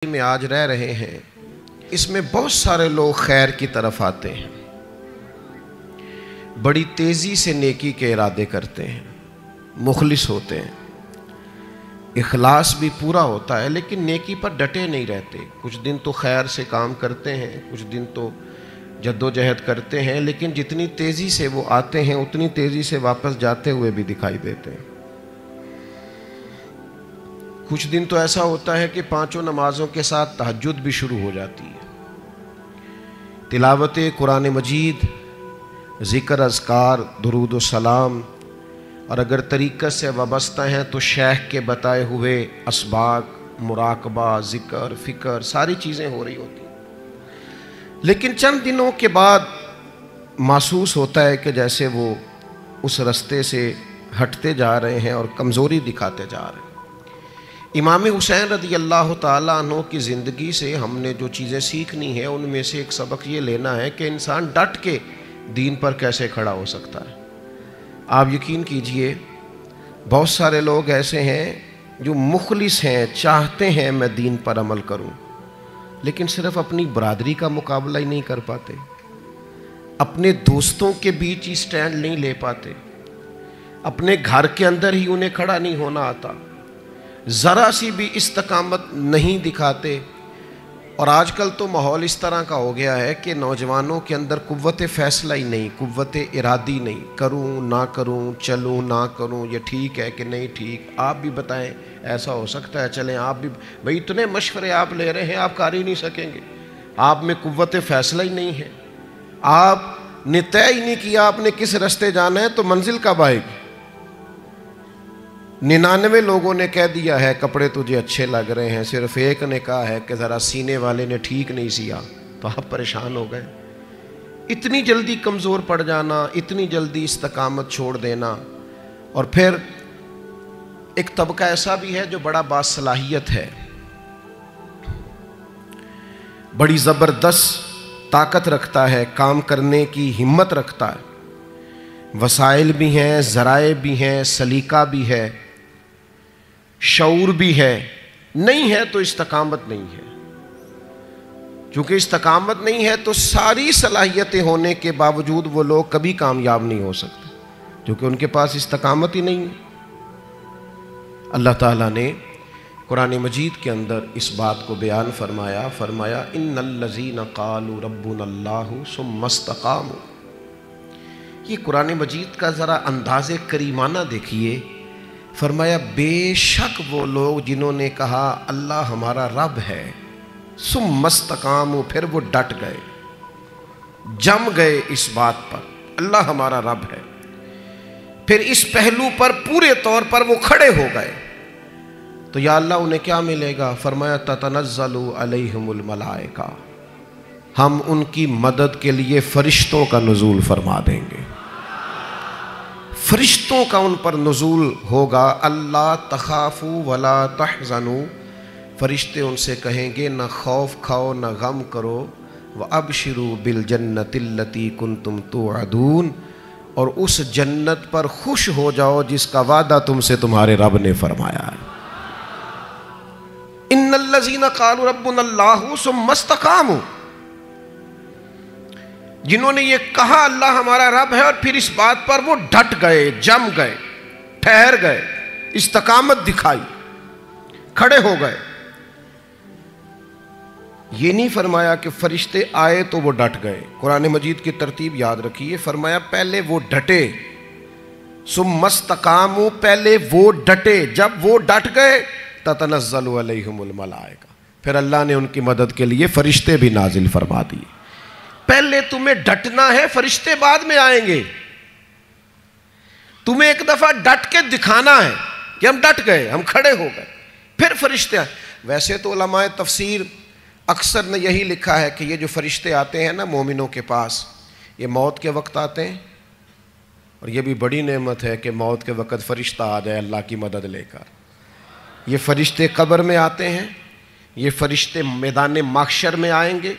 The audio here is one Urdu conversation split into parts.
میں آج رہ رہے ہیں، اس میں بہت سارے لوگ خیر کی طرف آتے ہیں، بڑی تیزی سے نیکی کے ارادے کرتے ہیں، مخلص ہوتے ہیں، اخلاص بھی پورا ہوتا ہے، لیکن نیکی پر ڈٹے نہیں رہتے۔ کچھ دن تو خیر سے کام کرتے ہیں، کچھ دن تو جد و جہد کرتے ہیں، لیکن جتنی تیزی سے وہ آتے ہیں اتنی تیزی سے واپس جاتے ہوئے بھی دکھائی دیتے ہیں۔ کچھ دن تو ایسا ہوتا ہے کہ 5 نمازوں کے ساتھ تہجد بھی شروع ہو جاتی ہے، تلاوت قرآن مجید، ذکر، اذکار، درود و سلام، اور اگر طریقت سے وابستہ ہیں تو شیخ کے بتائے ہوئے اسباق، مراقبہ، ذکر، فکر، ساری چیزیں ہو رہی ہوتی ہیں، لیکن چند دنوں کے بعد محسوس ہوتا ہے کہ جیسے وہ اس رستے سے ہٹتے جا رہے ہیں اور کمزوری دکھاتے جا رہے ہیں۔ امام حسین رضی اللہ تعالیٰ عنہ کی زندگی سے ہم نے جو چیزیں سیکھنی ہیں ان میں سے ایک سبق یہ لینا ہے کہ انسان ڈٹ کے دین پر کیسے کھڑا ہو سکتا ہے۔ آپ یقین کیجئے بہت سارے لوگ ایسے ہیں جو مخلص ہیں، چاہتے ہیں میں دین پر عمل کروں، لیکن صرف اپنی برادری کا مقابلہ ہی نہیں کر پاتے، اپنے دوستوں کے بیچ ہی سٹینڈ نہیں لے پاتے، اپنے گھر کے اندر ہی انہیں کھڑا نہیں ہونا آتا، ذرا سی بھی استقامت نہیں دکھاتے۔ اور آج کل تو ماحول اس طرح کا ہو گیا ہے کہ نوجوانوں کے اندر قوت فیصلہ ہی نہیں، قوت ارادی نہیں، کروں نہ کروں، چلوں نہ کروں، یہ ٹھیک ہے کہ نہیں ٹھیک، آپ بھی بتائیں ایسا ہو سکتا ہے، چلیں آپ بھی، بھئی اتنے مشورے آپ لے رہے ہیں، آپ کر ہی نہیں سکیں گے، آپ میں قوت فیصلہ ہی نہیں ہے، آپ نے طے ہی نہیں کیا آپ نے کس رستے جانا ہے، تو منزل کب آئے گی؟ 99 لوگوں نے کہہ دیا ہے کپڑے تجھے اچھے لگ رہے ہیں، صرف ایک نے کہا ہے کہ ذرا سینے والے نے ٹھیک نہیں سیا، تو آپ پریشان ہو گئے۔ اتنی جلدی کمزور پڑ جانا، اتنی جلدی استقامت چھوڑ دینا۔ اور پھر ایک طبقہ ایسا بھی ہے جو بڑا باصلاحیت ہے، بڑی زبردست طاقت رکھتا ہے، کام کرنے کی ہمت رکھتا ہے، وسائل بھی ہیں، ذرائع بھی ہیں، سلیقہ بھی ہے، شعور بھی ہے، نہیں ہے تو استقامت نہیں ہے۔ چونکہ استقامت نہیں ہے تو ساری صلاحیتیں ہونے کے باوجود وہ لوگ کبھی کامیاب نہیں ہو سکتے، کیونکہ ان کے پاس استقامت ہی نہیں ہے۔ اللہ تعالیٰ نے قرآن مجید کے اندر اس بات کو بیان فرمایا ان الذین قالوا ربنا اللہ ثم استقاموا۔ یہ قرآن مجید کا ذرا انداز کریمانہ دیکھیے، فرمایا بے شک وہ لوگ جنہوں نے کہا اللہ ہمارا رب ہے، ثم استقاموا، پھر وہ ڈٹ گئے، جم گئے اس بات پر اللہ ہمارا رب ہے، پھر اس پہلو پر پورے طور پر وہ کھڑے ہو گئے، تو یا اللہ انہیں کیا ملے گا؟ فرمایا تتنزل علیہم الملائکہ، ہم ان کی مدد کے لیے فرشتوں کا نزول فرما دیں گے، فرشتوں کا ان پر نزول ہوگا۔ اللہ تخافوا ولا تحزنوا، فرشتے ان سے کہیں گے نہ خوف کھاؤ نہ غم کرو، وابشروا بالجنۃ التی کنتم توعدون، اور اس جنت پر خوش ہو جاؤ جس کا وعدہ تم سے تمہارے رب نے فرمایا ہے۔ ان الذین قالوا ربنا اللہ ثم استقاموا، جنہوں نے یہ کہا اللہ ہمارا رب ہے اور پھر اس بات پر وہ ڈٹ گئے، جم گئے، ٹھہر گئے، استقامت دکھائی، کھڑے ہو گئے۔ یہ نہیں فرمایا کہ فرشتے آئے تو وہ ڈٹ گئے، قرآن مجید کی ترتیب یاد رکھیے، فرمایا پہلے وہ ڈٹے، ثم استقاموا، پہلے وہ ڈٹے، جب وہ ڈٹ گئے تتنزل علیہم الملائکہ، پھر اللہ نے ان کی مدد کے لیے فرشتے بھی نازل فرما دیے۔ پہلے تمہیں ڈٹنا ہے، فرشتے بعد میں آئیں گے، تمہیں ایک دفعہ ڈٹ کے دکھانا ہے کہ ہم ڈٹ گئے، ہم کھڑے ہو گئے، پھر فرشتے آئیں۔ ویسے تو علماء تفسیر اکثر نے یہی لکھا ہے کہ یہ جو فرشتے آتے ہیں نا مومنوں کے پاس، یہ موت کے وقت آتے ہیں، اور یہ بھی بڑی نعمت ہے کہ موت کے وقت فرشتہ آ جائے اللہ کی مدد لے کر۔ یہ فرشتے قبر میں آتے ہیں، یہ فرشتے میدان محشر میں آئیں گے،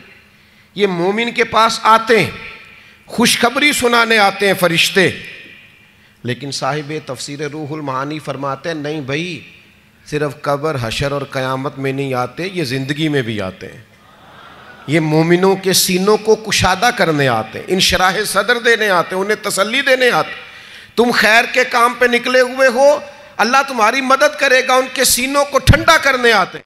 یہ مومن کے پاس آتے ہیں، خوشخبری سنانے آتے ہیں فرشتے، لیکن صاحب تفسیر روح المعانی فرماتے ہیں نہیں بھائی، صرف قبر حشر اور قیامت میں نہیں آتے، یہ زندگی میں بھی آتے ہیں. یہ مومنوں کے سینوں کو کشادہ کرنے آتے ہیں، انشراح صدر دینے آتے ہیں، انہیں تسلی دینے آتے. تم خیر کے کام پہ نکلے ہوئے ہو، اللہ تمہاری مدد کرے گا، ان کے سینوں کو ٹھنڈا کرنے آتے ہیں.